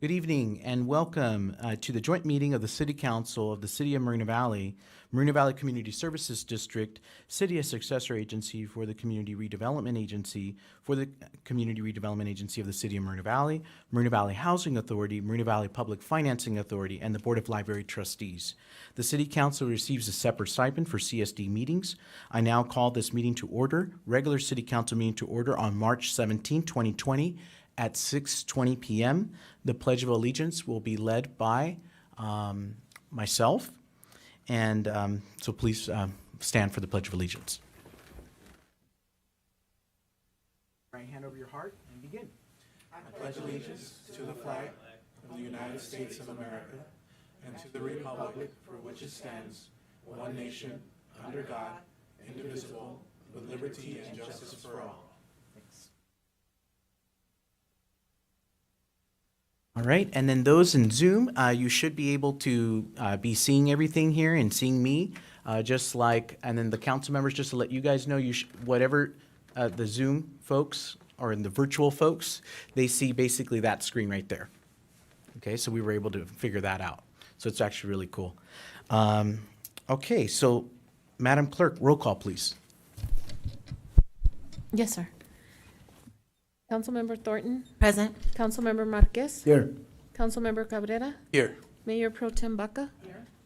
Good evening and welcome to the joint meeting of the City Council of the City of Moreno Valley Community Services District, City as Successor Agency for the Community Redevelopment Agency, for the Community Redevelopment Agency of the City of Moreno Valley Housing Authority, Moreno Valley Public Financing Authority, and the Board of Library Trustees. The City Council receives a separate stipend for CSD meetings. I now call this meeting to order, regular City Council meeting to order on March 17, 2020, at 6:20 p.m. The Pledge of Allegiance will be led by myself, and so please stand for the Pledge of Allegiance. Right hand over your heart and begin. I pledge allegiance to the flag of the United States of America and to the republic for which it stands, one nation, under God, indivisible, with liberty and justice for all. All right, and then those in Zoom, you should be able to be seeing everything here and seeing me, just like, and then the council members, just to let you guys know, whatever the Zoom folks or in the virtual folks, they see basically that screen right there. Okay, so we were able to figure that out. So it's actually really cool. Okay, so Madam Clerk, roll call, please. Yes, sir. Councilmember Thornton, Present. Councilmember Marquez, Here. Councilmember Cabrera, Here. Mayor Pro Tem Baca,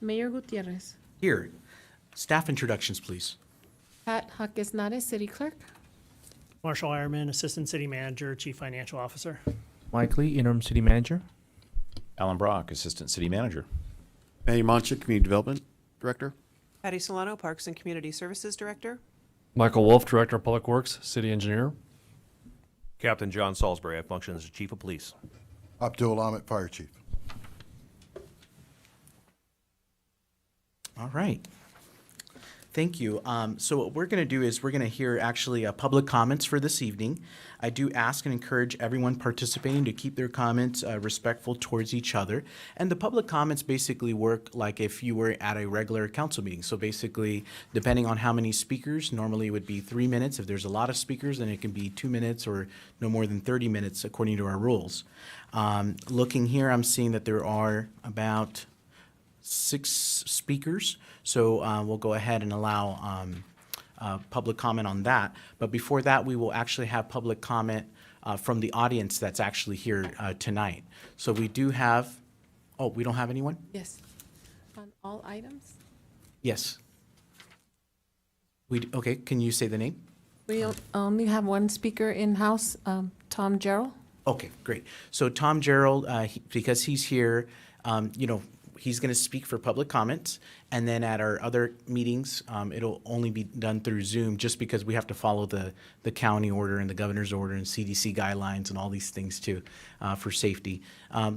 Mayor Gutierrez. Here. Staff introductions, please. Pat Jaquez-Nares, City Clerk. Marshall Ironman, Assistant City Manager, Chief Financial Officer. Mike Lee, Interim City Manager. Alan Brock, Assistant City Manager. Manny Mancha, Community Development Director. Patty Solano, Parks and Community Services Director. Michael Wolf, Director of Public Works, City Engineer. Captain John Salisbury, I function as the Chief of Police. Abdul Ahmet, Fire Chief. All right. Thank you. So what we're going to do is we're going to hear actually public comments for this evening. I do ask and encourage everyone participating to keep their comments respectful towards each other. And the public comments basically work like if you were at a regular council meeting. So basically, depending on how many speakers, normally it would be 3 minutes. If there's a lot of speakers, then it can be 2 minutes or no more than 30 minutes according to our rules. Looking here, I'm seeing that there are about 6 speakers, so we'll go ahead and allow public comment on that. But before that, we will actually have public comment from the audience that's actually here tonight. So we do have, oh, we don't have anyone? Yes. On all items? Yes. Okay, can you say the name? We only have one speaker in-house, Tom Gerald. Okay, great. So Tom Gerald, because he's here, he's going to speak for public comments, and then at our other meetings, it'll only be done through Zoom just because we have to follow the county order and the governor's order and CDC guidelines and all these things too for safety.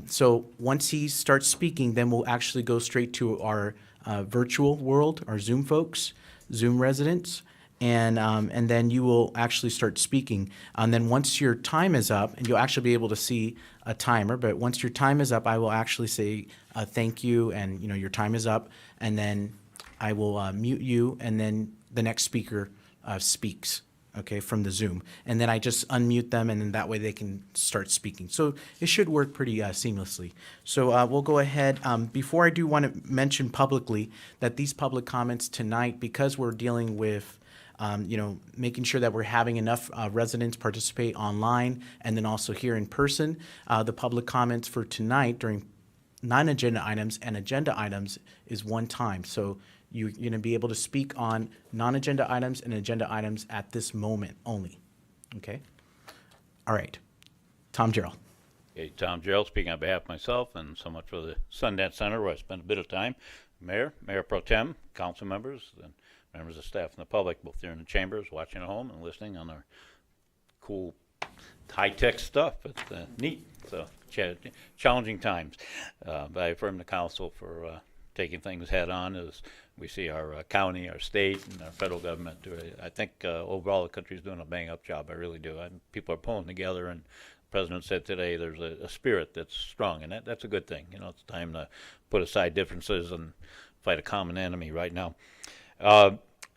So once he starts speaking, then we'll actually go straight to our virtual world, our Zoom folks, Zoom residents, and then you will actually start speaking. And then once your time is up, and you'll actually be able to see a timer, but once your time is up, I will actually say thank you, and your time is up, and then I will mute you, and then the next speaker speaks, okay, from the Zoom. And then I just unmute them, and then that way they can start speaking. So it should work pretty seamlessly. So we'll go ahead. Before I do want to mention publicly that these public comments tonight, because we're dealing with making sure that we're having enough residents participate online and then also here in person. The public comments for tonight during non-agenda items and agenda items is one time. So you're going to be able to speak on non-agenda items and agenda items at this moment only. Okay? All right. Tom Gerald. Okay, Tom Gerald speaking on behalf of myself and so much for the Sundance Center where I spent a bit of time. Mayor Pro Tem, council members, and members of staff and the public, both here in the chambers, watching at home and listening on our cool high-tech stuff. It's neat, so challenging times. But I affirm the council for taking things head on as we see our county, our state, and our federal government. I think overall the country's doing a bang-up job. I really do. People are pulling together, and the president said today there's a spirit that's strong, and that's a good thing. It's time to put aside differences and fight a common enemy right now.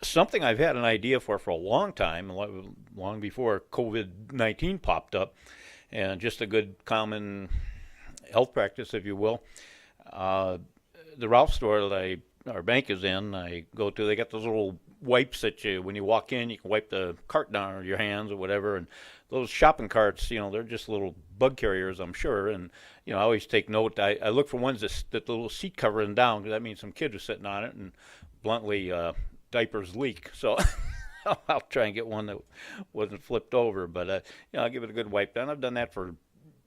Something I've had an idea for a long time, long before COVID-19 popped up, and just a good common health practice, if you will. The Ralph store that our bank is in, I go to, they got those little wipes that when you walk in, you can wipe the cart down with your hands or whatever. And those shopping carts, they're just little bug carriers, I'm sure. And, I always take note. I look for ones that the little seat covering down, because that means some kid was sitting on it, and bluntly, diapers leak. So I'll try and get one that wasn't flipped over. But, I'll give it a good wipe down. I've done that for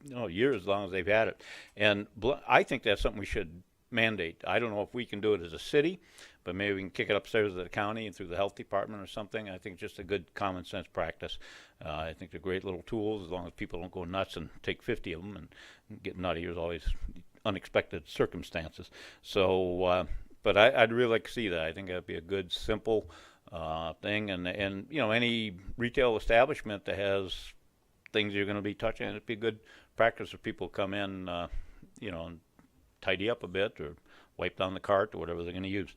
years, as long as they've had it. And I think that's something we should mandate. I don't know if we can do it as a city, but maybe we can kick it upstairs to the county and through the health department or something. I think just a good common sense practice. I think they're great little tools, as long as people don't go nuts and take 50 of them and get nutty. There's always unexpected circumstances. So, but I'd really like to see that. I think that'd be a good, simple thing. And any retail establishment that has things you're going to be touching, it'd be a good practice if people come in, and tidy up a bit or wipe down the cart or whatever they're going to use.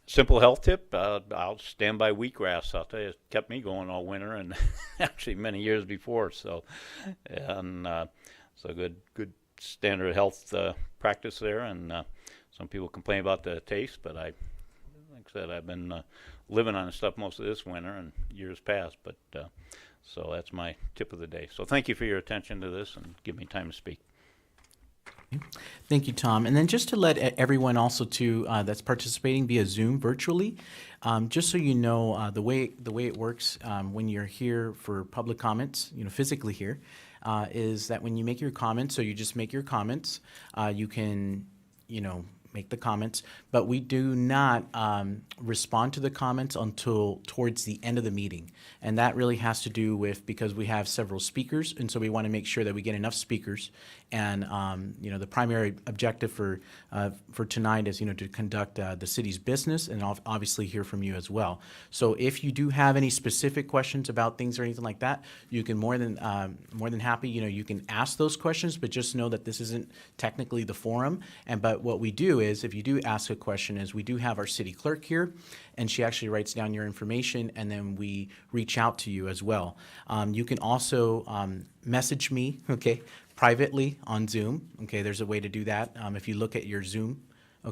Simple health tip, I'll stand by wheatgrass. I'll tell you, it kept me going all winter and actually many years before. So, and so good standard health practice there. And some people complain about the taste, but like I said, I've been living on the stuff most of this winter and years past. But so that's my tip of the day. So thank you for your attention to this and give me time to speak. Thank you, Tom. And then just to let everyone also too that's participating via Zoom virtually, just so you know, the way it works when you're here for public comments, physically here, is that when you make your comments, so you just make your comments, you can, make the comments, but we do not respond to the comments until towards the end of the meeting. And that really has to do with, because we have several speakers, and so we want to make sure that we get enough speakers. And, the primary objective for tonight is, to conduct the city's business and obviously hear from you as well. So if you do have any specific questions about things or anything like that, you can more than happy, you can ask those questions, but just know that this isn't technically the forum. But what we do is, if you do ask a question, is we do have our city clerk here, and she actually writes down your information, and then we reach out to you as well. You can also message me, privately on Zoom. There's a way to do that. If you look at your Zoom,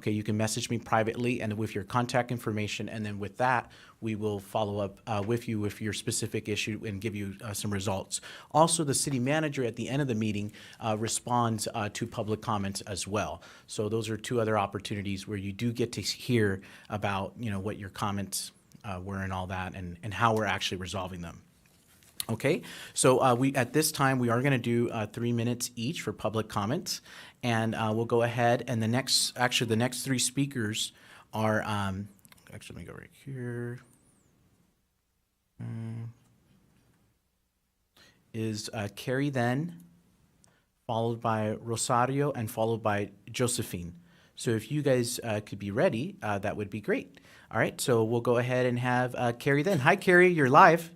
you can message me privately and with your contact information, and then with that, we will follow up with you with your specific issue and give you some results. Also, the city manager at the end of the meeting responds to public comments as well. So those are two other opportunities where you do get to hear about, what your comments were and all that, and how we're actually resolving them. Okay, so we at this time we are going to do 3 minutes each for public comments, and we'll go ahead. And the next three speakers are actually, let me go right here. Is Carrie, then followed by Rosario, and followed by Josephine. So if you guys could be ready, that would be great. All right, so we'll go ahead and have Carrie then. Hi, Carrie, you're live.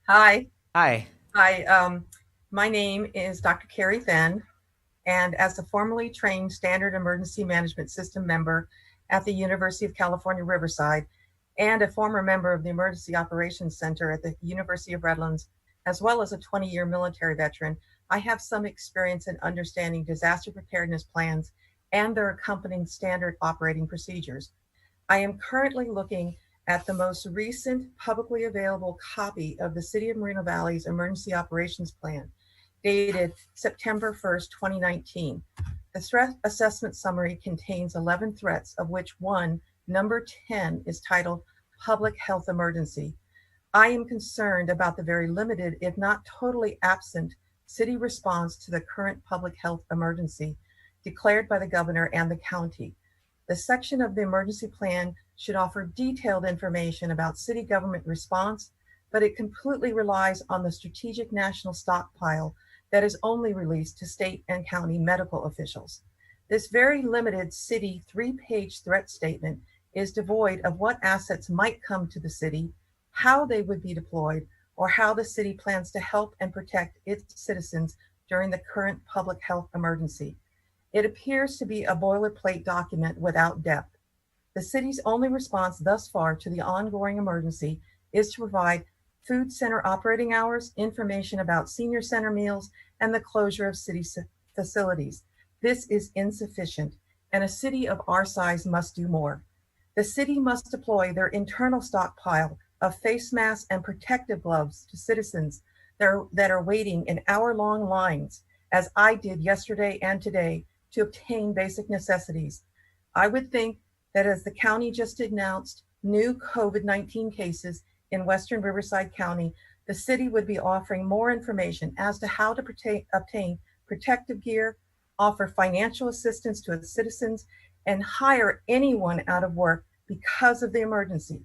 Hi. Hi. Hi. My name is Dr. Carrie Then, and as a formerly trained Standard Emergency Management System member at the University of California, Riverside, and a former member of the Emergency Operations Center at the University of Redlands, as well as a 20-year military veteran, I have some experience in understanding disaster preparedness plans and their accompanying standard operating procedures. I am currently looking at the most recent publicly available copy of the City of Moreno Valley's Emergency Operations Plan, dated September 1st, 2019. The threat assessment summary contains 11 threats, of which one, number 10, is titled Public Health Emergency. I am concerned about the very limited, if not totally absent, city response to the current public health emergency declared by the governor and the county. The section of the emergency plan should offer detailed information about city government response, but it completely relies on the strategic national stockpile that is only released to state and county medical officials. This very limited city 3-page threat statement is devoid of what assets might come to the city, how they would be deployed, or how the city plans to help and protect its citizens during the current public health emergency. It appears to be a boilerplate document without depth. The city's only response thus far to the ongoing emergency is to provide food center operating hours, information about senior center meals, and the closure of city facilities. This is insufficient, and a city of our size must do more. The city must deploy their internal stockpile of face masks and protective gloves to citizens that are waiting in hour-long lines, as I did yesterday and today, to obtain basic necessities. I would think that as the county just announced new COVID-19 cases in Western Riverside County, the city would be offering more information as to how to obtain protective gear, offer financial assistance to its citizens, and hire anyone out of work because of the emergency.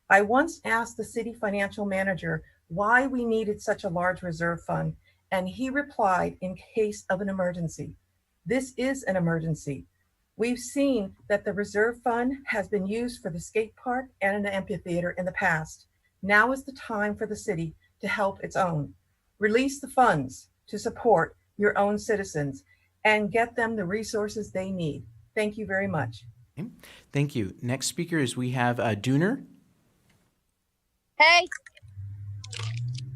I once asked the city financial manager why we needed such a large reserve fund, and he replied, in case of an emergency. This is an emergency. We've seen that the reserve fund has been used for the skate park and an amphitheater in the past. Now is the time for the city to help its own. Release the funds to support your own citizens and get them the resources they need. Thank you very much. Okay. Thank you. Next speaker is we have Dooner. Hey.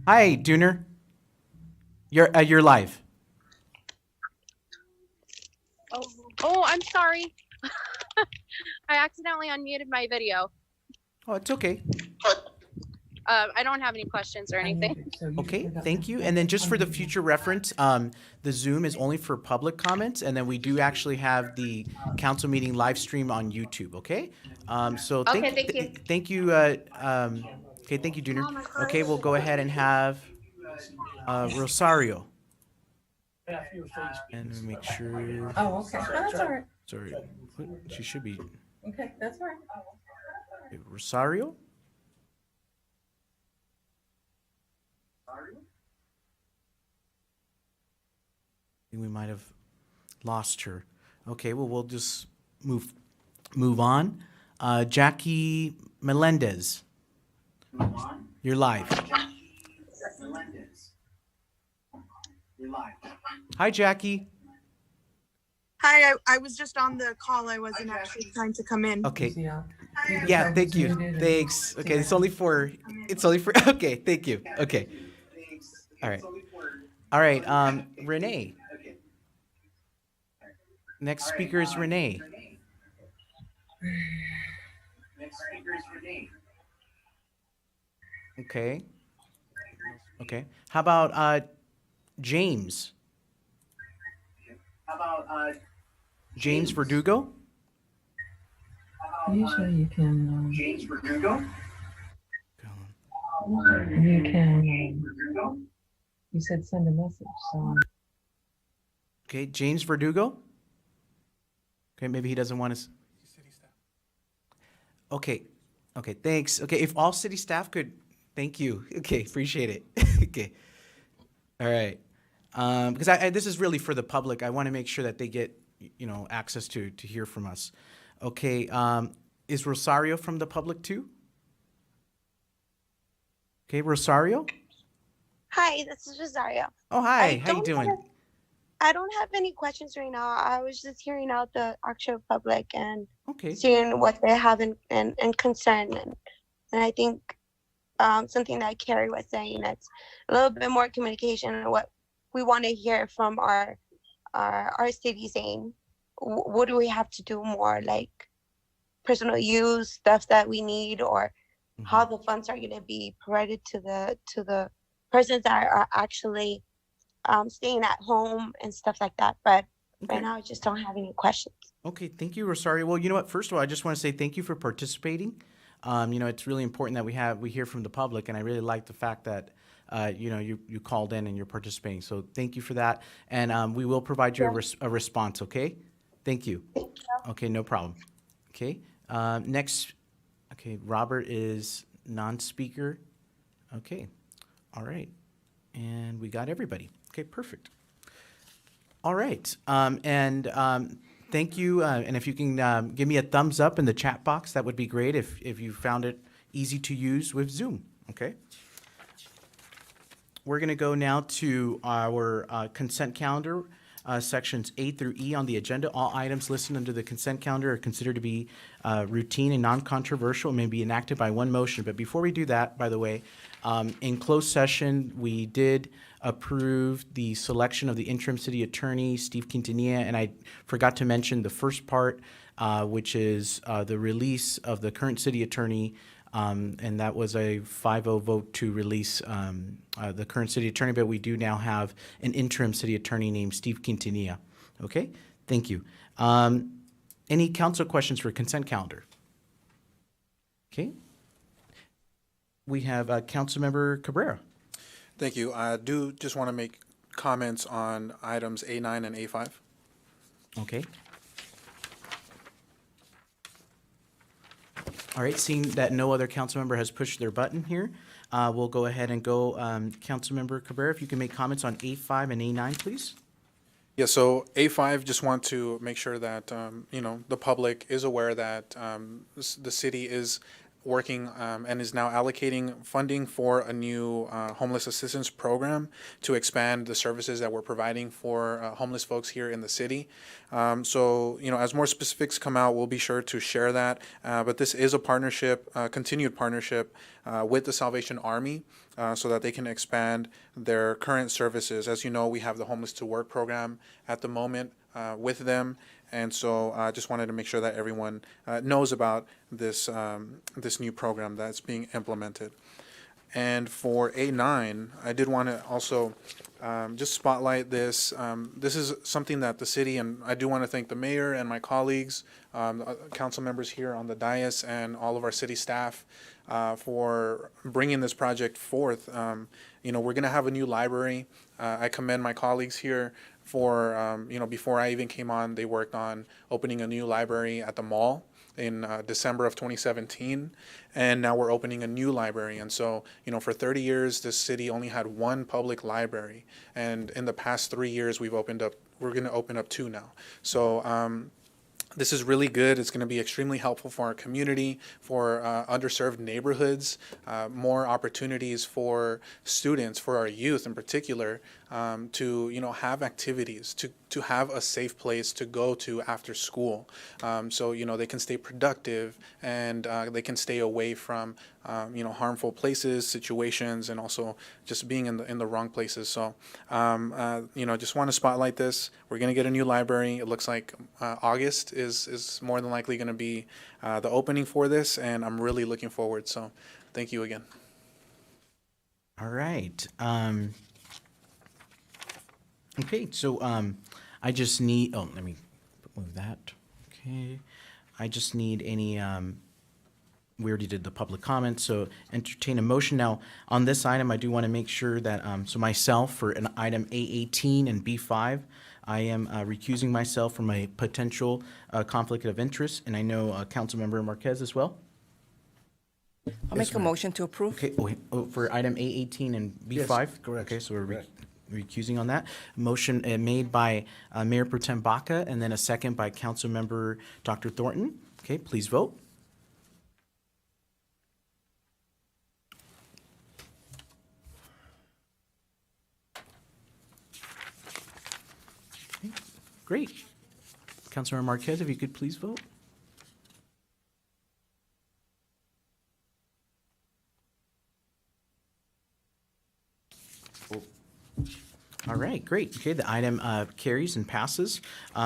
Hi, Dooner. You're live. Oh, I'm sorry. I accidentally unmuted my video. Oh, it's okay. I don't have any questions or anything. Okay, thank you. And then just for the future reference, the Zoom is only for public comments, and then we do actually have the council meeting live stream on YouTube, okay? So Okay, thank you. Thank you. Okay, thank you, Dooner. Okay, we'll go ahead and have Rosario. And make sure. Oh, okay. That's all right. Sorry, she should be. Okay, that's all right. Rosario? I think we might have lost her. Okay, well, we'll just move on. Jackie Melendez. You're live. Hi, Jackie. Hi, I was just on the call. I wasn't actually trying to come in. Okay. Yeah, thank you. Thanks. Okay, it's only for, okay, thank you. Okay. All right. All right, Renee. Next speaker is Renee. Okay. Okay. How about James? James Verdugo? Usually you can. James Verdugo? You can. You said send a message, so. Okay, James Verdugo? Okay, maybe he doesn't want to. Okay, okay, thanks. Okay, if all city staff could, thank you. Okay, appreciate it. Okay, all right. Because this is really for the public. I want to make sure that they get, access to hear from us. Okay, is Rosario from the public too? Okay, Rosario? Hi, this is Rosario. Oh, hi. How you doing? I don't have any questions right now. I was just hearing out the actual public and Okay. seeing what they have in concern. And I think something that Carrie was saying, it's a little bit more communication and what we want to hear from our city saying. What do we have to do more, like personal use, stuff that we need, or how the funds are going to be provided to the persons that are actually staying at home and stuff like that. But right now, I just don't have any questions. Okay, thank you, Rosario. Well, you know what? First of all, I just want to say thank you for participating. It's really important that we hear from the public, and I really like the fact that you called in and you're participating. So thank you for that, and we will provide you a response. Okay, thank you. Thank you. Okay, no problem. Okay, next. Okay, Robert is non-speaker. Okay, all right, and we got everybody. Okay, perfect. All right, thank you, and if you can give me a thumbs up in the chat box, that would be great if you found it easy to use with Zoom, okay? We're gonna go now to our consent calendar. sections A through E on the agenda. All items listed under the consent calendar are considered to be routine and non-controversial and may be enacted by one motion. But before we do that, by the way, in closed session, we did approve the selection of the interim city attorney, Steve Quintanilla, and I forgot to mention the first part, which is the release of the current city attorney, and that was a 5-0 vote to release the current city attorney, but we do now have an interim city attorney named Steve Quintanilla. Okay, thank you. Any council questions for consent calendar? Okay. We have Councilmember Cabrera. Thank you. I do just want to make comments on items A9 and A5. Okay. All right, seeing that no other council member has pushed their button here, we'll go ahead and go, Councilmember Cabrera, if you can make comments on A5 and A9, please. Yeah, so A5, just want to make sure that, the public is aware that the city is working and is now allocating funding for a new homeless assistance program to expand the services that we're providing for homeless folks here in the city. So, as more specifics come out, we'll be sure to share that. But this is a partnership, continued partnership with the Salvation Army so that they can expand their current services. As you know, we have the Homeless to Work program at the moment with them. And so I just wanted to make sure that everyone knows about this this new program that's being implemented. And for A9, I did want to also just spotlight this. This is something that the city, and I do want to thank the mayor and my colleagues, council members here on the dais, and all of our city staff for bringing this project forth. We're going to have a new library. I commend my colleagues here for, before I even came on, they worked on opening a new library at the mall in December of 2017, and now we're opening a new library. And so, for 30 years, this city only had one public library, and in the past 3 years, we're going to open up 2 now. So, this is really good. It's going to be extremely helpful for our community, for underserved neighborhoods, more opportunities for students, for our youth in particular, to have activities, to have a safe place to go to after school, so they can stay productive and they can stay away from harmful places, situations, and also just being in the wrong places. So just want to spotlight this. We're going to get a new library. It looks like August is more than likely going to be the opening for this, and I'm really looking forward. So thank you again. All right. Okay, so I just need, let me move that. Okay. I just need any, we already did the public comments, so entertain a motion. Now, on this item, I do want to make sure that, so myself, for an item A18 and B5, I am recusing myself from a potential conflict of interest, and I know Councilmember Marquez as well. I'll make a motion to approve. Okay, for item A18 and B5? Yes, correct. Okay, so we're recusing on that. Motion made by Mayor Pro Tem Baca, and then a second by Councilmember Dr. Thornton. Okay, please vote. Okay, great. Councilmember Marquez, if you could please vote. All right, great. Okay, the item carries and passes.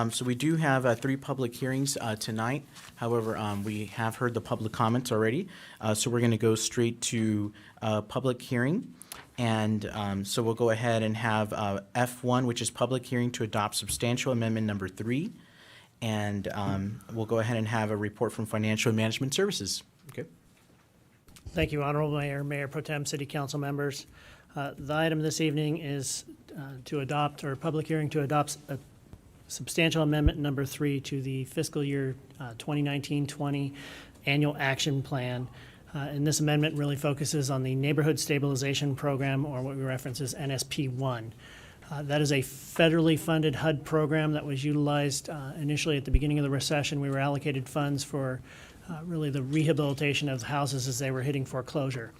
So we do have 3 public hearings tonight. However, we have heard the public comments already. So we're going to go straight to public hearing. And so we'll go ahead and have F1, which is public hearing to adopt substantial amendment number 3. And we'll go ahead and have a report from Financial and Management Services. Okay. Thank you, Honorable Mayor, Mayor Pro Tem, City Council members. The item this evening is to adopt, or public hearing to adopt a substantial amendment number 3 to the fiscal year 2019-20 annual action plan. And this amendment really focuses on the Neighborhood Stabilization Program, or what we reference as NSP1. That is a federally funded HUD program that was utilized initially at the beginning of the recession. We were allocated funds for really the rehabilitation of houses as they were hitting foreclosure.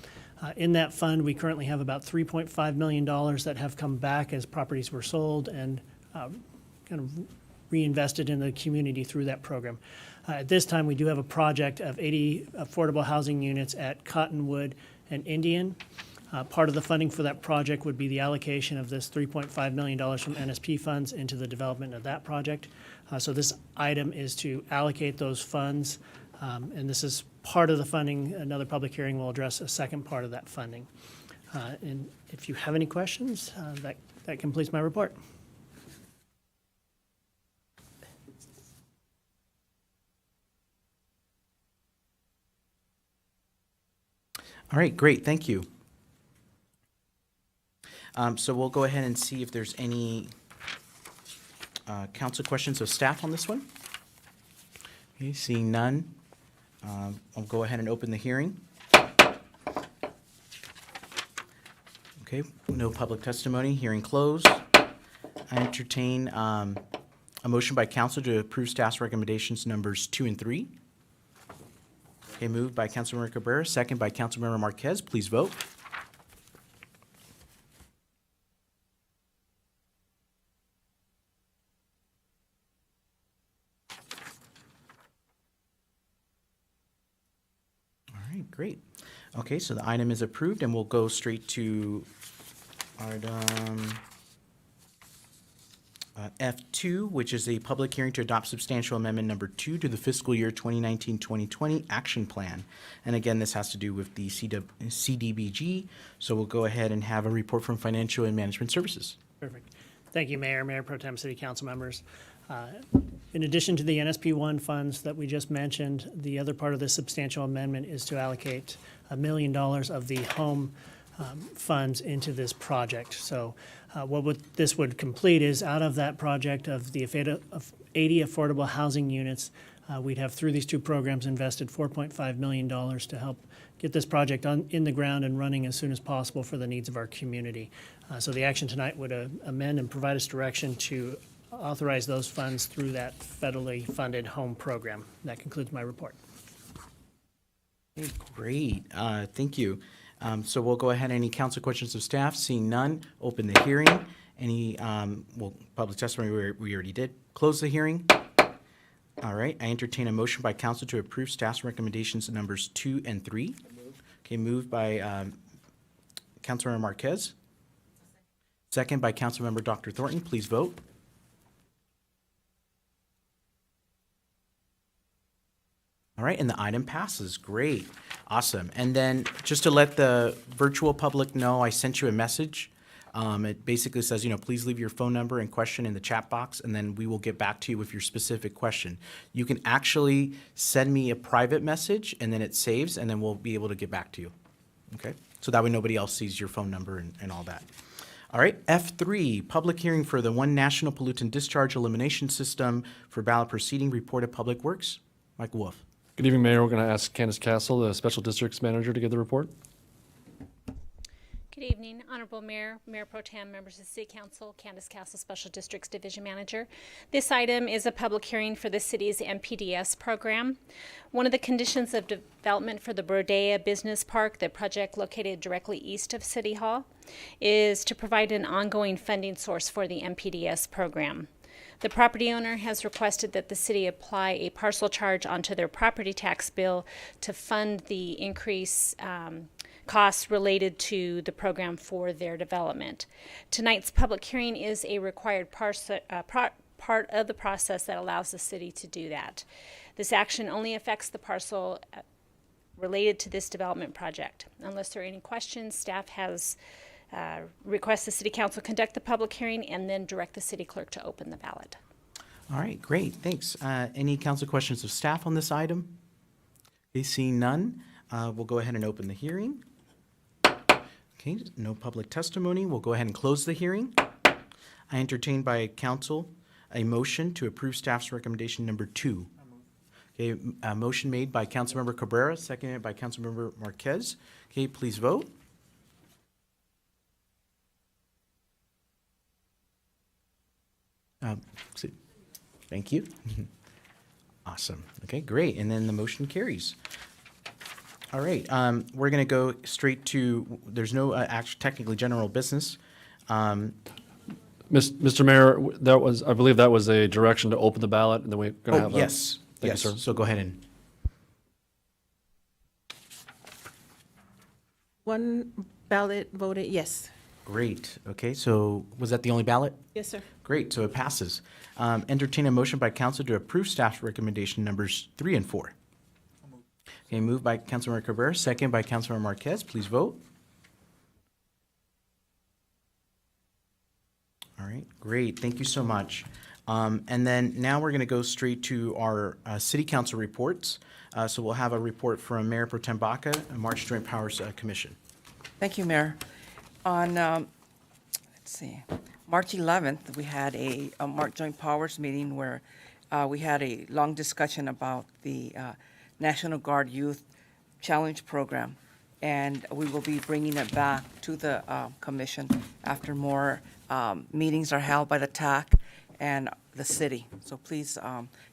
In that fund, we currently have about $3.5 million that have come back as properties were sold and kind of reinvested in the community through that program. At this time, we do have a project of 80 affordable housing units at Cottonwood and Indian. Part of the funding for that project would be the allocation of this $3.5 million from NSP funds into the development of that project. So this item is to allocate those funds, and this is part of the funding. Another public hearing will address a second part of that funding. And if you have any questions, that completes my report. All right, great, thank you. So we'll go ahead and see if there's any council questions of staff on this one. Okay, seeing none, I'll go ahead and open the hearing. Okay, no public testimony, hearing closed. I entertain a motion by council to approve staff's recommendations numbers 2 and 3. Okay, moved by Councilmember Cabrera, second by Councilmember Marquez. Please vote. All right, great. Okay, so the item is approved, and we'll go straight to item F2, which is a public hearing to adopt substantial amendment number 2 to the fiscal year 2019-2020 action plan. And again, this has to do with the CDBG. So we'll go ahead and have a report from Financial and Management Services. Perfect. Thank you, Mayor, Mayor Pro Tem, City Council members. In addition to the NSP1 funds that we just mentioned, the other part of this substantial amendment is to allocate $1 million of the home funds into this project. So this would complete is out of that project of the 80 affordable housing units, we'd have through these two programs invested $4.5 million to help get this project in the ground and running as soon as possible for the needs of our community. So the action tonight would amend and provide us direction to authorize those funds through that federally funded home program. That concludes my report. Okay, great. Thank you. So we'll go ahead. Any council questions of staff? Seeing none, open the hearing. Any, public testimony we already did. Close the hearing. All right, I entertain a motion by council to approve staff's recommendations numbers 2 and 3. Okay, moved by Councilmember Marquez. Second by Councilmember Dr. Thornton. Please vote. All right, and the item passes. Great. Awesome. And then just to let the virtual public know, I sent you a message. It basically says, please leave your phone number and question in the chat box, and then we will get back to you with your specific question. You can actually send me a private message, and then it saves, and then we'll be able to get back to you. Okay? So that way nobody else sees your phone number and all that. All right, F3, public hearing for the One National Pollutant Discharge Elimination System for ballot proceeding, report of Public Works. Michael Wolf. Good evening, Mayor. We're going to ask Candace Castle, the Special Districts Manager, to give the report. Good evening, Honorable Mayor, Mayor Pro Tem, members of the City Council, Candace Castle, Special Districts Division Manager. This item is a public hearing for the city's MPDS program. One of the conditions of development for the Brodea Business Park, the project located directly east of City Hall, is to provide an ongoing funding source for the MPDS program. The property owner has requested that the city apply a parcel charge onto their property tax bill to fund the increase costs related to the program for their development. Tonight's public hearing is a required part of the process that allows the city to do that. This action only affects the parcel related to this development project. Unless there are any questions, staff has request the City Council conduct the public hearing and then direct the City Clerk to open the ballot. All right, great, thanks. Any council questions of staff on this item? Okay, seeing none, we'll go ahead and open the hearing. Okay, no public testimony. We'll go ahead and close the hearing. I entertain by council a motion to approve staff's recommendation number 2. Okay, a motion made by Councilmember Cabrera, seconded by Councilmember Marquez. Okay, please vote. Thank you. Awesome. Okay, great. And then the motion carries. All right, we're going to go straight to, there's no technically general business. Mayor, Mr. Mayor, I believe that was a direction to open the ballot, and then we're going to Oh, have yes, Thank yes. you, sir. So go ahead and, One ballot voted yes. great. Okay, so was that the only ballot? Yes, sir. Great, so it passes. Entertain a motion by council to approve staff's recommendation numbers 3 and 4. Okay, moved by Councilmember Cabrera, second by Councilmember Marquez. Please vote. All right, great. Thank you so much. And then now we're going to go straight to our city council reports. So we'll have a report from Mayor Pro Tem Baca, March Joint Powers Commission. Thank you, Mayor. On, let's see, March 11th, we had a March Joint Powers meeting where we had a long discussion about the National Guard Youth Challenge Program. And we will be bringing it back to the commission after more meetings are held by the TAC and the city. So please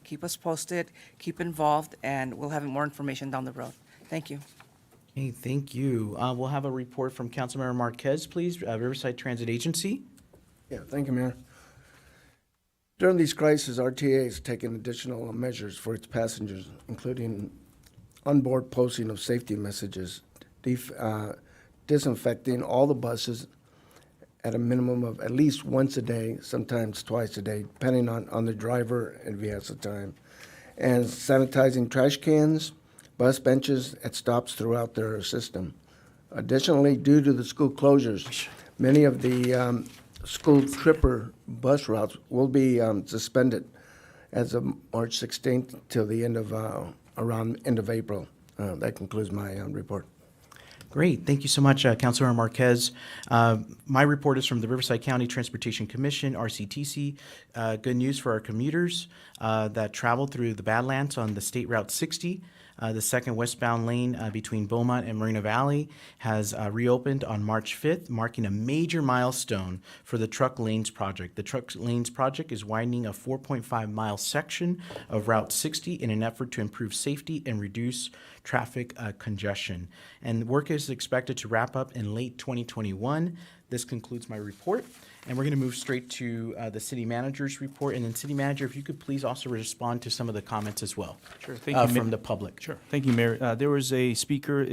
keep us posted, keep involved, and we'll have more information down the road. Thank you. Hey, thank you. We'll have a report from Councilmember Marquez, please, Riverside Transit Agency. Yeah, thank you, Mayor. During these crises, RTA has taken additional measures for its passengers, including onboard posting of safety messages, disinfecting all the buses at a minimum of at least once a day, sometimes twice a day, depending on the driver and if he has the time, and sanitizing trash cans, bus benches at stops throughout their system. Additionally, due to the school closures, many of the school tripper bus routes will be suspended as of March 16th till the end of, around end of April. That concludes my report. Great. Thank you so much, Councilmember Marquez. My report is from the Riverside County Transportation Commission, RCTC. Good news for our commuters that travel through the Badlands on the State Route 60. The second westbound lane between Beaumont and Moreno Valley has reopened on March 5th, marking a major milestone for the Truck Lanes Project. The Truck Lanes Project is widening a 4.5-mile section of Route 60 in an effort to improve safety and reduce traffic congestion. And work is expected to wrap up in late 2021. This concludes my report. And we're going to move straight to the city manager's report. And then city manager, if you could please also respond to some of the comments as well. Sure, thank you, from the public. Sure, thank you, Mayor. There was a speaker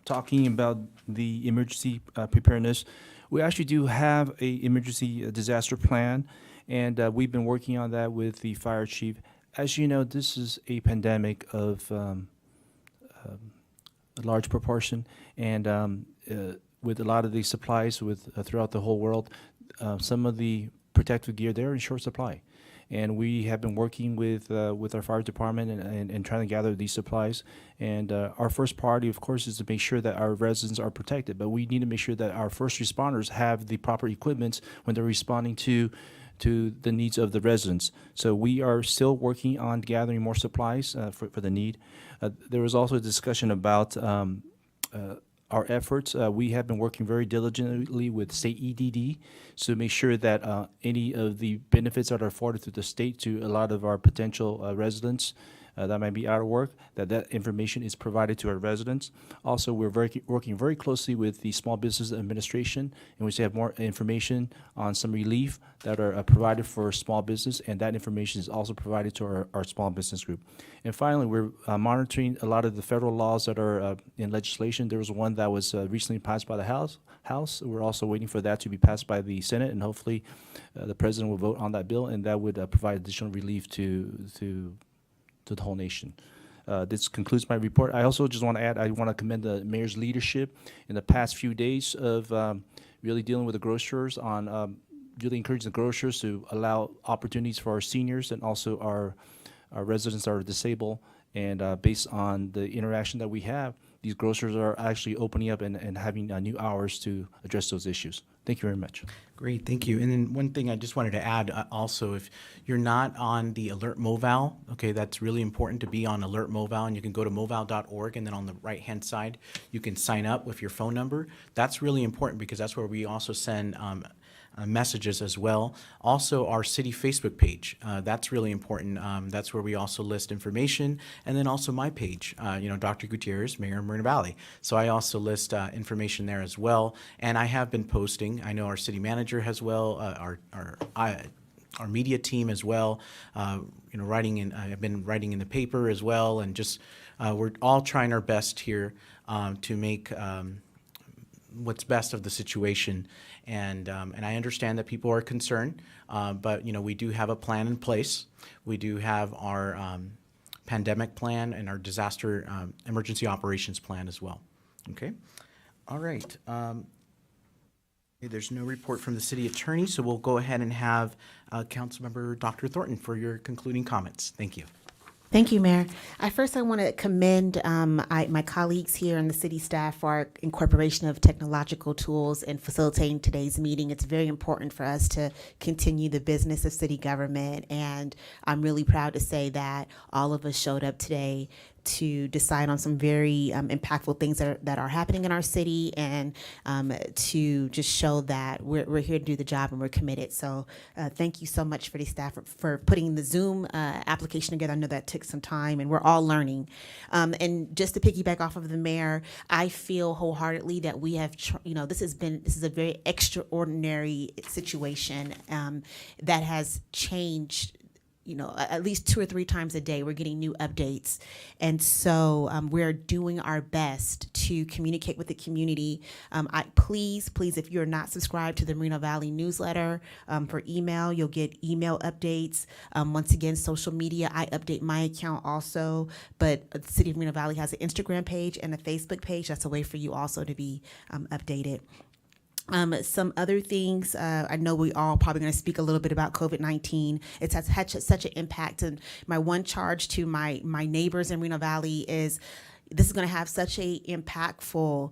talking about the emergency preparedness. We actually do have a emergency disaster plan, and we've been working on that with the fire chief. As you know, this is a pandemic of a large proportion, and with a lot of these supplies throughout the whole world, some of the protective gear, they're in short supply. And we have been working with our fire department and trying to gather these supplies. And our first priority, of course, is to make sure that our residents are protected. But we need to make sure that our first responders have the proper equipment when they're responding to the needs of the residents. So we are still working on gathering more supplies for the need. There was also a discussion about our efforts. We have been working very diligently with state EDD to make sure that any of the benefits that are afforded through the state to a lot of our potential residents that might be out of work, that information is provided to our residents. Also, we're working very closely with the Small Business Administration, in which they have more information on some relief that are provided for small business, and that information is also provided to our small business group. And finally, we're monitoring a lot of the federal laws that are in legislation. There was one that was recently passed by the House. We're also waiting for that to be passed by the Senate, and hopefully the President will vote on that bill, and that would provide additional relief to the whole nation. This concludes my report. I also just want to add, I want to commend the mayor's leadership in the past few days of really dealing with the grocers on really encouraging the grocers to allow opportunities for our seniors and also our residents that are disabled. And based on the interaction that we have, these grocers are actually opening up and having new hours to address those issues. Thank you very much. Great, thank you. And then one thing I just wanted to add also, if you're not on the Alert MoVal, okay, that's really important to be on Alert MoVal, and you can go to moval.org, and then on the right-hand side, you can sign up with your phone number. That's really important because that's where we also send messages as well. Also, our city Facebook page, that's really important. That's where we also list information, and then also my page, Dr. Gutierrez, Mayor of Moreno Valley. So I also list information there as well, and I have been posting. I know our city manager as well, our media team as well. I've been writing in the paper as well, and just we're all trying our best here to make what's best of the situation. And I understand that people are concerned, but we do have a plan in place. We do have our pandemic plan and our disaster emergency operations plan as well. Okay, all right. There's no report from the city attorney, so we'll go ahead and have Councilmember Dr. Thornton for your concluding comments. Thank you. Thank you, Mayor. I want to commend my colleagues here and the city staff for our incorporation of technological tools in facilitating today's meeting. It's very important for us to continue the business of city government, and I'm really proud to say that all of us showed up today to decide on some very impactful things that are happening in our city, and to just show that we're here to do the job and we're committed. So thank you so much for the staff for putting the Zoom application together. I know that took some time, and we're all learning. And just to piggyback off of the mayor, I feel wholeheartedly that we have, this is a very extraordinary situation that has changed. At least 2 or 3 times a day, we're getting new updates. And so we're doing our best to communicate with the community. Please, if you're not subscribed to the Moreno Valley newsletter for email, you'll get email updates. Once again, social media, I update my account also, but the City of Moreno Valley has an Instagram page and a Facebook page. That's a way for you also to be updated. Some other things, I know we all probably going to speak a little bit about COVID-19. It's had such an impact. And my one charge to my neighbors in Moreno Valley is this is going to have such a impactful,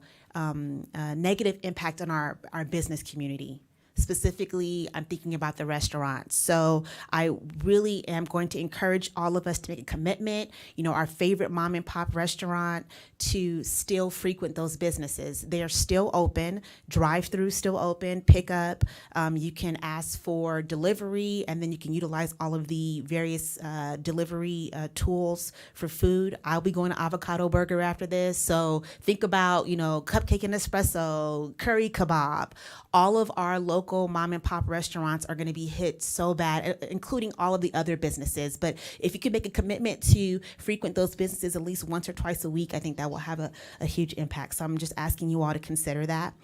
negative impact on our business community. Specifically, I'm thinking about the restaurants. So I really am going to encourage all of us to make a commitment, our favorite mom and pop restaurant, to still frequent those businesses. They are still open, drive-through still open, pickup. You can ask for delivery, and then you can utilize all of the various delivery tools for food. I'll be going to Avocado Burger after this. So think about, cupcake and espresso, curry kebab. All of our local mom and pop restaurants are going to be hit so bad, including all of the other businesses. But if you could make a commitment to frequent those businesses at least once or twice a week, I think that will have a huge impact. So I'm just asking you all to consider that.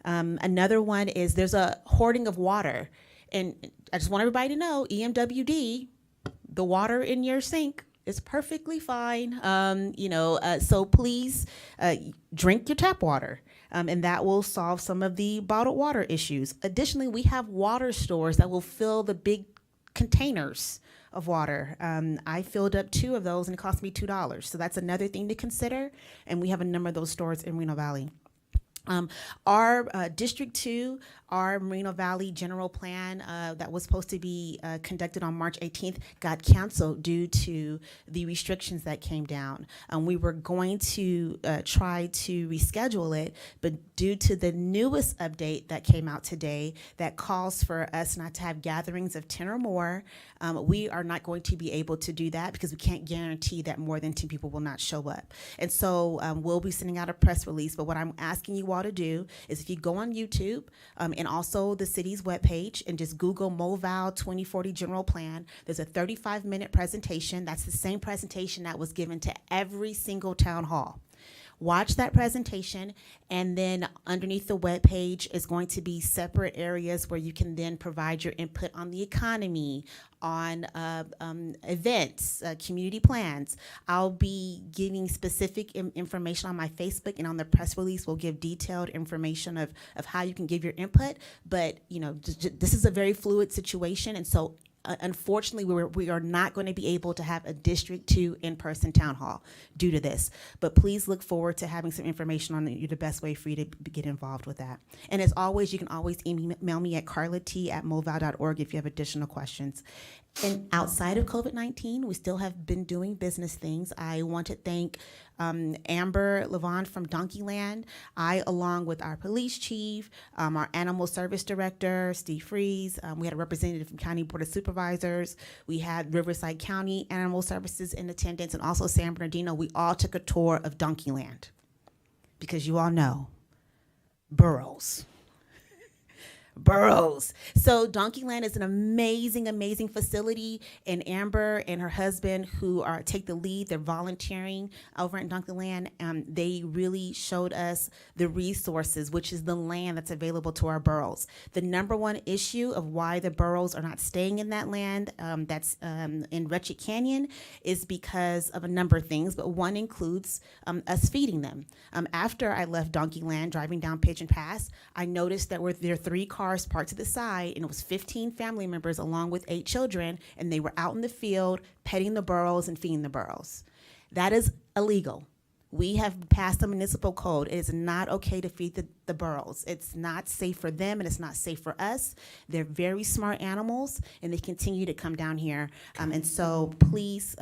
Another one is there's a hoarding of water. And I just want everybody to know, EMWD, the water in your sink is perfectly fine. So please drink your tap water. And that will solve some of the bottled water issues. Additionally, we have water stores that will fill the big containers of water. I filled up 2 of those, and it cost me $2. So that's another thing to consider. And we have a number of those stores in Moreno Valley. Our District 2, our Moreno Valley general plan that was supposed to be conducted on March 18th got canceled due to the restrictions that came down. We were going to try to reschedule it, but due to the newest update that came out today that calls for us not to have gatherings of 10 or more, we are not going to be able to do that because we can't guarantee that more than 10 people will not show up. And so we'll be sending out a press release, but what I'm asking you all to do is if you go on YouTube and also the city's webpage and just Google MoVal 2040 General Plan, there's a 35-minute presentation. That's the same presentation that was given to every single town hall. Watch that presentation, and then underneath the webpage is going to be separate areas where you can then provide your input on the economy, on events, community plans. I'll be giving specific information on my Facebook, and on the press release we'll give detailed information of how you can give your input. But this is a very fluid situation, and so unfortunately, we are not going to be able to have a District 2 in-person town hall due to this. But please look forward to having some information on the best way for you to get involved with that. And as always, you can always email me at carlat@moval.org if you have additional questions. And outside of COVID-19, we still have been doing business things. I want to thank Amber Levon from Donkeyland. I, along with our police chief, our animal service director, Steve Freeze, we had a representative from County Board of Supervisors. We had Riverside County Animal Services in attendance, and also San Bernardino. We all took a tour of Donkeyland because you all know burros. Burros. So Donkeyland is an amazing, amazing facility, and Amber and her husband, who take the lead, they're volunteering over at Donkeyland. They really showed us the resources, which is the land that's available to our burros. The number one issue of why the burros are not staying in that land that's in Wretched Canyon is because of a number of things, but one includes us feeding them. After I left Donkeyland, driving down Pigeon Pass, I noticed that there are 3 cars parked to the side, and it was 15 family members along with 8 children, and they were out in the field petting the burros and feeding the burros. That is illegal. We have passed a municipal code. It is not okay to feed the burros. It's not safe for them, and it's not safe for us. They're very smart animals, and they continue to come down here. And so please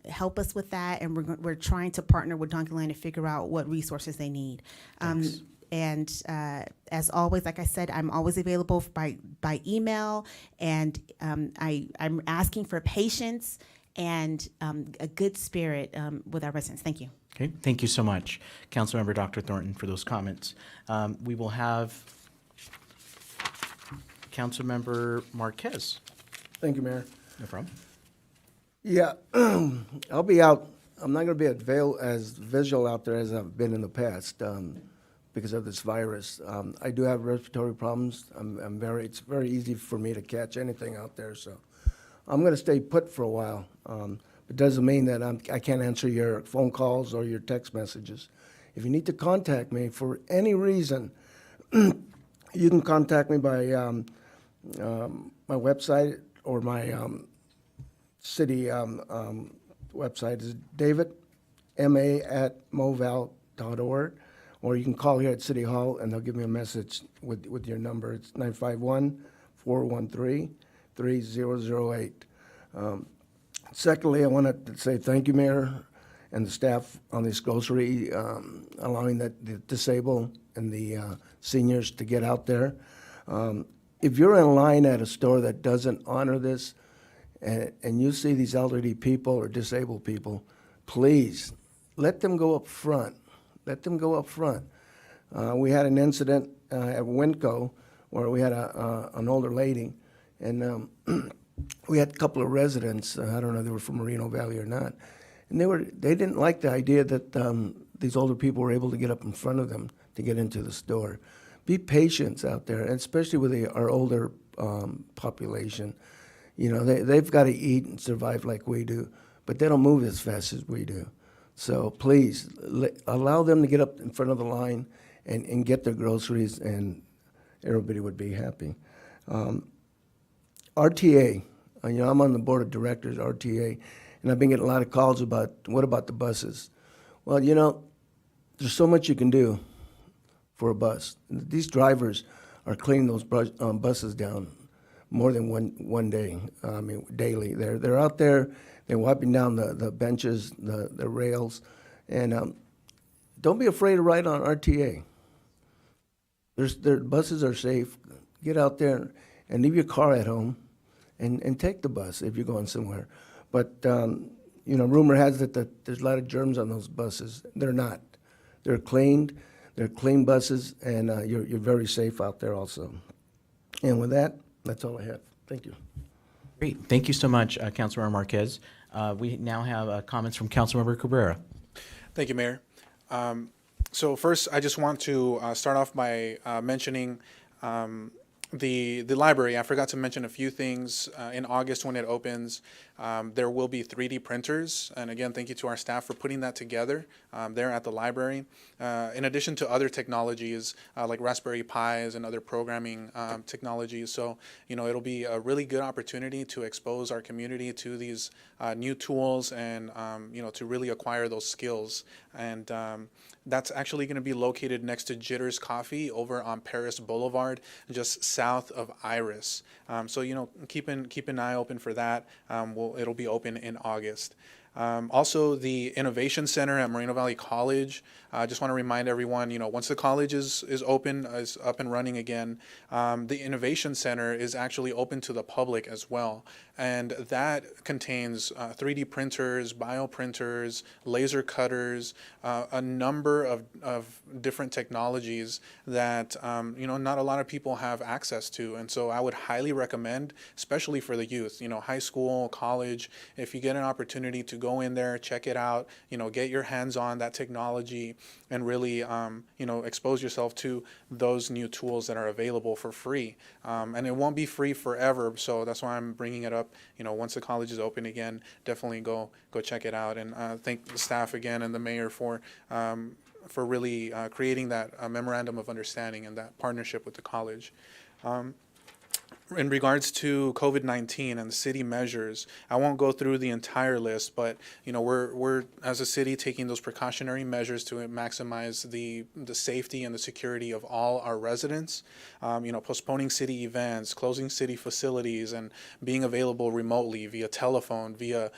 help us with that, and we're trying to partner with Donkeyland to figure out what resources they need. And as always, like I said, I'm always available by email, and I'm asking for patience and a good spirit with our residents. Thank you. Okay, thank you so much, Councilmember Dr. Thornton, for those comments. We will have Councilmember Marquez. Thank you, Mayor. No problem. Yeah, I'll be out. I'm not going to be as visual out there as I've been in the past because of this virus. I do have respiratory problems. It's very easy for me to catch anything out there, so I'm going to stay put for a while. It doesn't mean that I can't answer your phone calls or your text messages. If you need to contact me for any reason, you can contact me by my website or my city website is davidma@moval.org, or you can call here at City Hall and they'll give me a message with your number. It's 951-413-3008. Secondly, I want to say thank you, Mayor, and the staff on this grocery, allowing the disabled and the seniors to get out there. If you're in line at a store that doesn't honor this, and you see these elderly people or disabled people, please let them go up front. Let them go up front. We had an incident at Winco where we had an older lady, and we had a couple of residents. I don't know if they were from Moreno Valley or not, and they didn't like the idea that these older people were able to get up in front of them to get into the store. Be patient out there, and especially with our older population. You know, they've got to eat and survive like we do, but they don't move as fast as we do. So please, allow them to get up in front of the line and get their groceries, and everybody would be happy. RTA, I'm on the board of directors, RTA, and I've been getting a lot of calls about, what about the buses? Well, there's so much you can do for a bus. These drivers are cleaning those buses down more than one day, daily. They're out there, they're wiping down the benches, the rails, and don't be afraid to ride on RTA. Their buses are safe. Get out there and leave your car at home and take the bus if you're going somewhere. But, rumor has it that there's a lot of germs on those buses. They're not. They're cleaned. They're clean buses, and you're very safe out there also. And with that, that's all I have. Thank you. Great. Thank you so much, Councilmember Marquez. We now have comments from Councilmember Cabrera. Thank you, Mayor. So first, I just want to start off by mentioning the library. I forgot to mention a few things. In August, when it opens, there will be 3D printers. And again, thank you to our staff for putting that together there at the library. In addition to other technologies like Raspberry Pis and other programming technologies. So, it'll be a really good opportunity to expose our community to these new tools and, to really acquire those skills. And That's actually going to be located next to Jitters Coffee over on Paris Boulevard, just south of Iris. So, you know, keep an eye open for that. It'll be open in August. Also, the Innovation Center at Moreno Valley College. I just want to remind everyone, you know, once the college is open, is up and running again, the Innovation Center is actually open to the public as well. And that contains 3D printers, bioprinters, laser cutters, a number of different technologies that, you know, not a lot of people have access to. And so I would highly recommend, especially for the youth, you know, high school, college, if you get an opportunity to go in there, check it out, you know, get your hands on that technology and really, you know, expose yourself to those new tools that are available for free. And it won't be free forever, so that's why I'm bringing it up. You know, once the college is open again, definitely go check it out. And thank the staff again and the mayor for really creating that memorandum of understanding and that partnership with the college. In regards to COVID-19 and the city measures, I won't go through the entire list, but you know, we're as a city taking those precautionary measures to maximize the safety and the security of all our residents. You know, postponing city events, closing city facilities, and being available remotely via telephone, via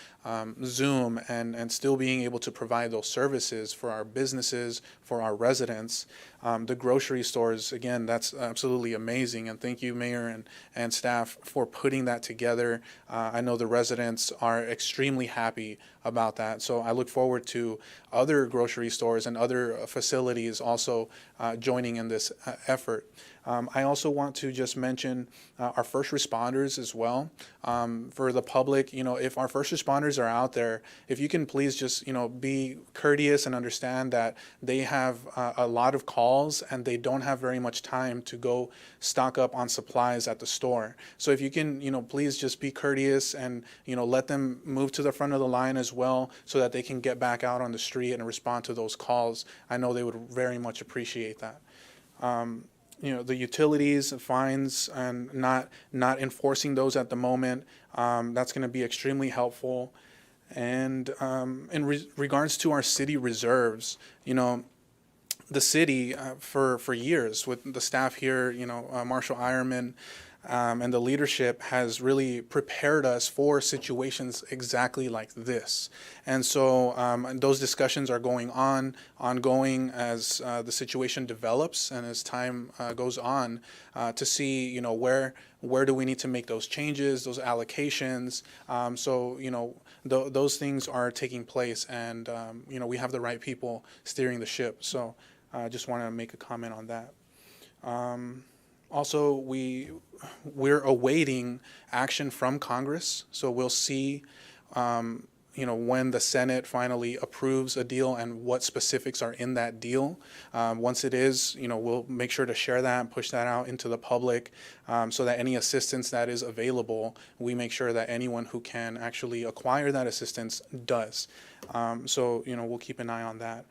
Zoom, and still being able to provide those services for our businesses, for our residents. The grocery stores, again, that's absolutely amazing, and thank you, Mayor and staff, for putting that together. I know the residents are extremely happy about that, so I look forward to other grocery stores and other facilities also joining in this effort. I also want to just mention our first responders as well. For the public, you know, if our first responders are out there, if you can please just, you know, be courteous and understand that they have a lot of calls and they don't have very much time to go stock up on supplies at the store. So if you can, you know, please just be courteous and, you know, let them move to the front of the line as well so that they can get back out on the street and respond to those calls. I know they would very much appreciate that. You know, the utilities, fines, and not enforcing those at the moment, that's going to be extremely helpful. And in regards to our city reserves, you know, the city for years with the staff here, you know, Marshall Ironman, and the leadership has really prepared us for situations exactly like this. And so those discussions are ongoing as the situation develops and as time goes on to see, you know, where do we need to make those changes, those allocations. So, you know, those things are taking place, and, you know, we have the right people steering the ship. So I just want to make a comment on that. Also, we're awaiting action from Congress, so we'll see, you know, when the Senate finally approves a deal and what specifics are in that deal. Once it is, you know, we'll make sure to share that and push that out into the public, so that any assistance that is available, we make sure that anyone who can actually acquire that assistance does. So, you know, we'll keep an eye on that.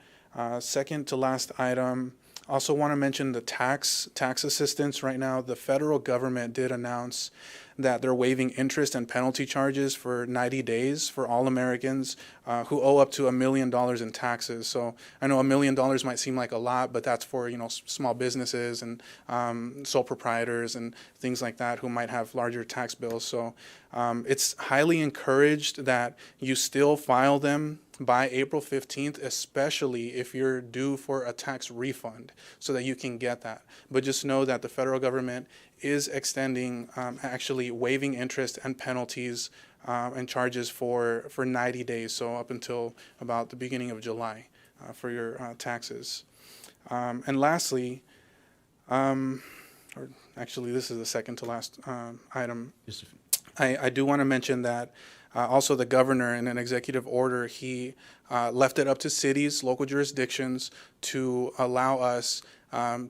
Second to last item, also want to mention the tax assistance. Right now, the federal government did announce that they're waiving interest and penalty charges for 90 days for all Americans who owe up to $1 million in taxes. So I know $1 million might seem like a lot, but that's for, you know, small businesses and sole proprietors and things like that who might have larger tax bills. So it's highly encouraged that you still file them by April 15th, especially if you're due for a tax refund, so that you can get that. But just know that the federal government is extending, actually waiving interest and penalties and charges for 90 days, so up until about the beginning of July for your taxes. And lastly, or actually this is the second to last item, I do want to mention that also the governor, in an executive order, he left it up to cities, local jurisdictions, to allow us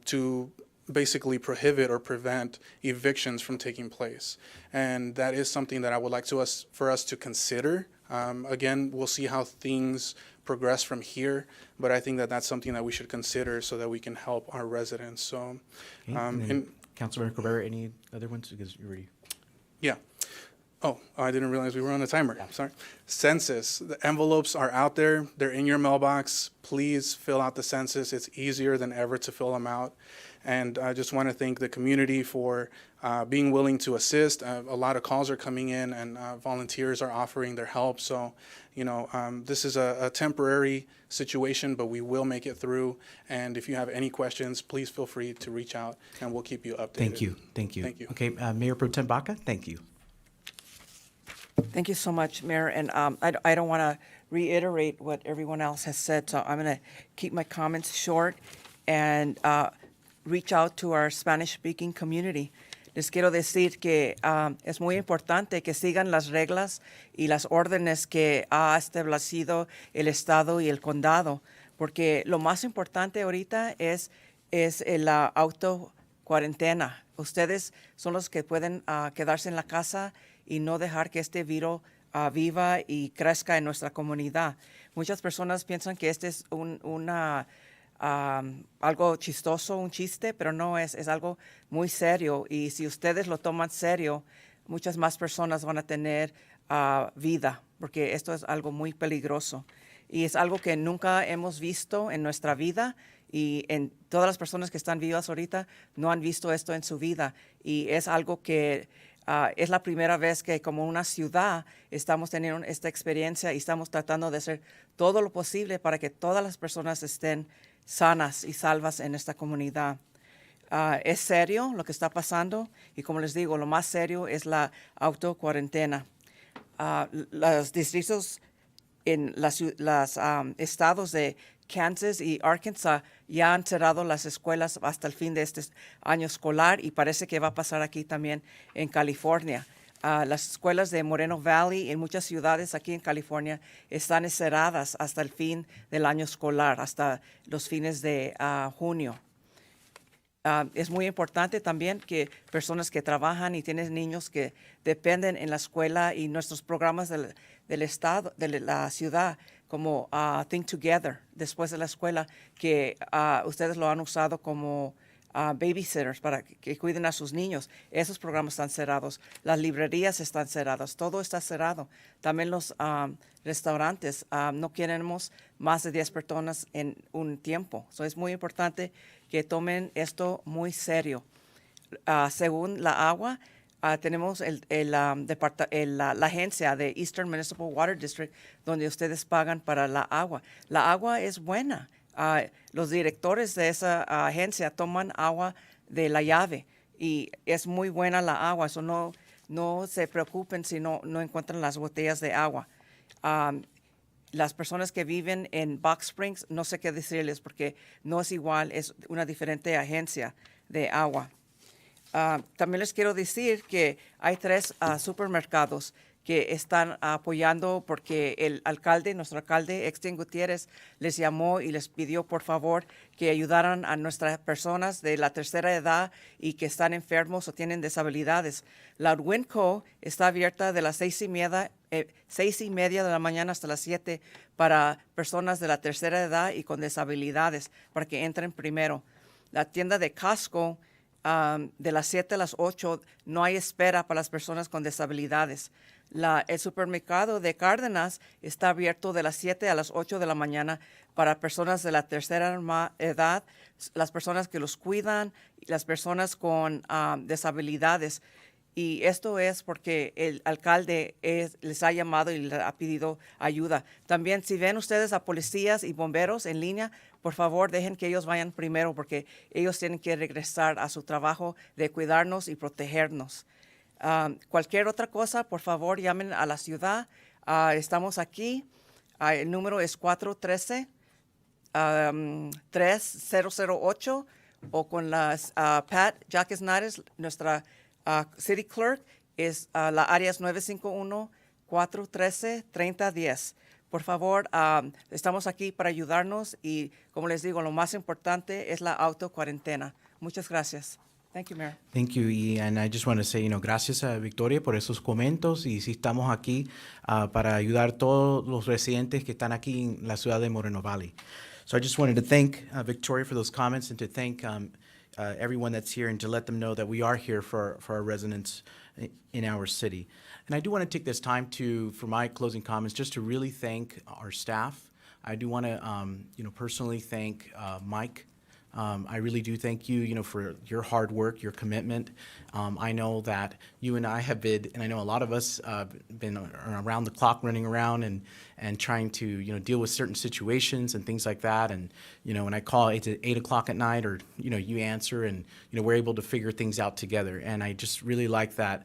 to basically prohibit or prevent evictions from taking place. And that is something that I would like for us to consider. Again, we'll see how things progress from here, but I think that that's something that we should consider so that we can help our residents. So, Councilmember Cabrera, any other ones? Because you already. Yeah. Oh, I didn't realize we were on a timer. Sorry. Census. The envelopes are out there. They're in your mailbox. Please fill out the census. It's easier than ever to fill them out. And I just want to thank the community for being willing to assist. A lot of calls are coming in, and volunteers are offering their help. So, this is a temporary situation, but we will make it through. And if you have any questions, please feel free to reach out, and we'll keep you updated. Thank you. Thank you. Thank you. Okay, Mayor Pro Tem Baca, thank you. Thank you so much, Mayor. And I don't want to reiterate what everyone else has said, so I'm going to keep my comments short and reach out to our Spanish-speaking community. Les quiero decir que es muy importante que sigan las reglas y las órdenes que ha establecido el Estado y el Condado, porque lo más importante ahorita es la autocuarentena. Ustedes son los que pueden quedarse en la casa y no dejar que este virus viva y crezca en nuestra comunidad. Muchas personas piensan que este es algo chistoso, un chiste, pero no, es algo muy serio. Y si ustedes lo toman serio, muchas más personas van a tener vida, porque esto es algo muy peligroso. Y es algo que nunca hemos visto en nuestra vida, y en todas las personas que están vivas ahorita no han visto esto en su vida. Y es algo que es la primera vez que como una ciudad estamos teniendo esta experiencia y estamos tratando de hacer todo lo posible para que todas las personas estén sanas y salvas en esta comunidad. Es serio lo que está pasando y como les digo, lo más serio es la autocuarentena. Los distritos en los estados de Kansas y Arkansas ya han cerrado las escuelas hasta el fin de este año escolar y parece que va a pasar aquí también en California. Las escuelas de Moreno Valley en muchas ciudades aquí en California están cerradas hasta el fin del año escolar, hasta los fines de junio. Es muy importante también que personas que trabajan y tienen niños que dependen en la escuela y nuestros programas del estado, de la ciudad, como Think Together, después de la escuela, que ustedes lo han usado como babysitters para que cuiden a sus niños. Esos programas están cerrados. Las librerías están cerradas. Todo está cerrado. También los restaurantes. No queremos más de 10 personas en un tiempo. Es muy importante que tomen esto muy serio. Según la agua, tenemos la agencia de Eastern Municipal Water District, donde ustedes pagan para la agua. La agua es buena. Los directores de esa agencia toman agua de la llave y es muy buena la agua. Eso no se preocupen si no encuentran las botellas de agua. Las personas que viven en Box Springs, no sé qué decirles porque no es igual, es una diferente agencia de agua. También les quiero decir que hay 3 supermercados que están apoyando porque nuestro alcalde, Extién Gutiérrez, les llamó y les pidió por favor que ayudaran a nuestras personas de la tercera edad y que están enfermos o tienen disabilidades. La Winco está abierta de las 6:30 de la mañana hasta las 7 para personas de la tercera edad y con disabilidades, para que entren primero. La tienda de Costco, de las 7 a las 8, no hay espera para las personas con disabilidades. El supermercado de Cárdenas está abierto de las 7 a las 8 de la mañana para personas de la tercera edad, las personas que los cuidan, y las personas con disabilidades. Y esto es porque el alcalde les ha llamado y les ha pedido ayuda. También, si ven ustedes a policías y bomberos en línea, por favor, dejen que ellos vayan primero porque ellos tienen que regresar a su trabajo de cuidarnos y protegernos. Cualquier otra cosa, por favor, llamen a la ciudad. Estamos aquí. El número es 413-3008 o con las Pat Jacques Nares, nuestra City Clerk, la área es 951-413-3010. Por favor, estamos aquí para ayudarnos y, como les digo, lo más importante es la autocuarentena. Muchas gracias. Thank you, Mayor. Thank you. And I just want to say, gracias a Victoria por esos comentarios. Y sí estamos aquí para ayudar a todos los residentes que están aquí en la ciudad de Moreno Valley. So I just wanted to thank Victoria for those comments and to thank everyone that's here and to let them know that we are here for our residents in our city. And I do want to take this time for my closing comments, just to really thank our staff. I do want to, personally thank Mike. I really do thank you, for your hard work, your commitment. I know that you and I have been, and I know a lot of us been around the clock, running around and trying to, deal with certain situations and things like that. And, when I call it's at 8 o'clock at night, or, you answer, and, we're able to figure things out together. And I just really like that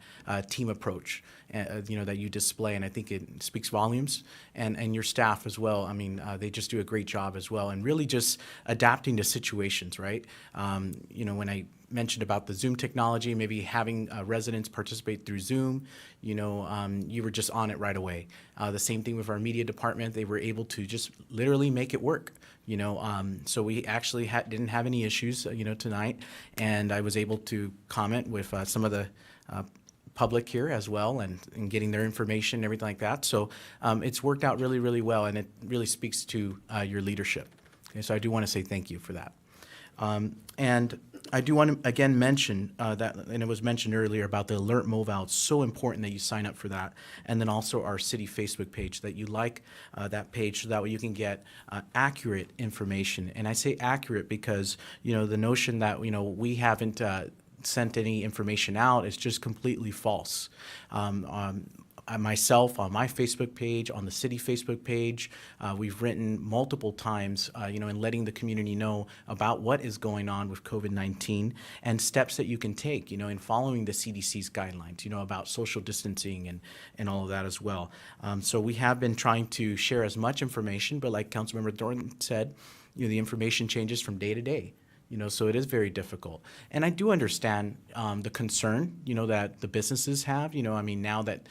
team approach, that you display. And I think it speaks volumes, and your staff as well. I mean, they just do a great job as well, and really just adapting to situations, right? When I mentioned about the Zoom technology, maybe having residents participate through Zoom, you were just on it right away. The same thing with our media department. They were able to just literally make it work, so we actually didn't have any issues, tonight. And I was able to comment with some of the public here as well, and getting their information and everything like that. So it's worked out really, really well, and it really speaks to your leadership. Okay, so I do want to say thank you for that. And I do want to again mention that, and it was mentioned earlier about the alert mobile. It's so important that you sign up for that, and then also our city Facebook page, that you like that page, so that way you can get accurate information. And I say accurate because the notion that we haven't sent any information out is just completely false. Myself, on my Facebook page, on the city Facebook page, we've written multiple times, and letting the community know about what is going on with COVID-19 and steps that you can take, in following the CDC's guidelines, about social distancing and all of that as well. So we have been trying to share as much information, but like Councilmember Thornton said, the information changes from day to day. So it is very difficult. And I do understand the concern, that the businesses have. Now that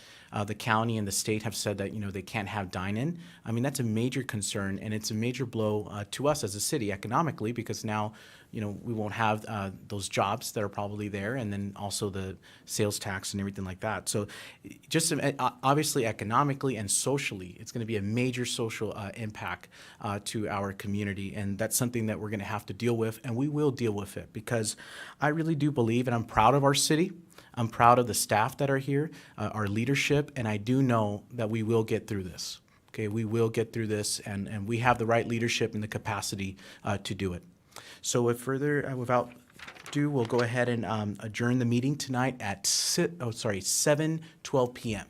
the county and the state have said that, they can't have dine-in, that's a major concern, and it's a major blow to us as a city economically, because now, we won't have those jobs that are probably there, and then also the sales tax and everything like that. So just obviously economically and socially, it's going to be a major social impact to our community, and that's something that we're going to have to deal with, and we will deal with it, because I really do believe, and I'm proud of our city, I'm proud of the staff that are here, our leadership, and I do know that we will get through this. Okay, we will get through this, and we have the right leadership and the capacity to do it. So without ado, we'll go ahead and adjourn the meeting tonight at 7:12 p.m.